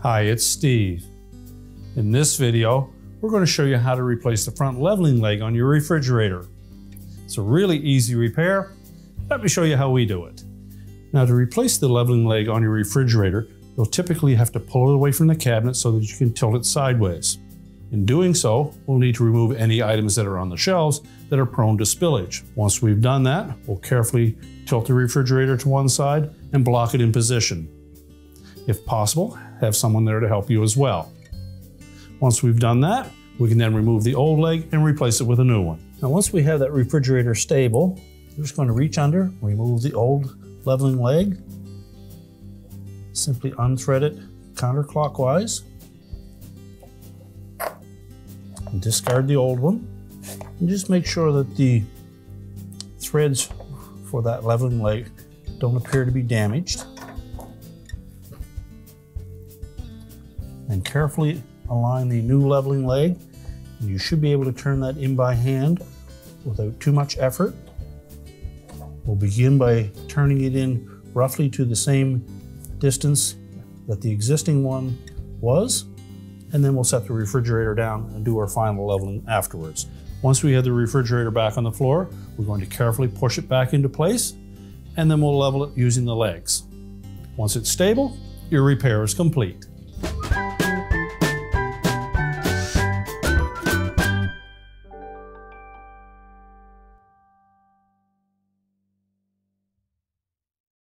Hi, it's Steve. In this video, we're going to show you how to replace the front leveling leg on your refrigerator. It's a really easy repair. Let me show you how we do it. Now, to replace the leveling leg on your refrigerator, you'll typically have to pull it away from the cabinet so that you can tilt it sideways. In doing so, we'll need to remove any items that are on the shelves that are prone to spillage. Once we've done that, we'll carefully tilt the refrigerator to one side and block it in position. If possible, have someone there to help you as well. Once we've done that, we can then remove the old leg and replace it with a new one. Now, once we have that refrigerator stable, we're just going to reach under, remove the old leveling leg, simply unthread it counterclockwise, and discard the old one, and just make sure that the threads for that leveling leg don't appear to be damaged. And carefully align the new leveling leg. And you should be able to turn that in by hand without too much effort. We'll begin by turning it in roughly to the same distance that the existing one was, and then we'll set the refrigerator down and do our final leveling afterwards. Once we have the refrigerator back on the floor, we're going to carefully push it back into place, and then we'll level it using the legs. Once it's stable, your repair is complete.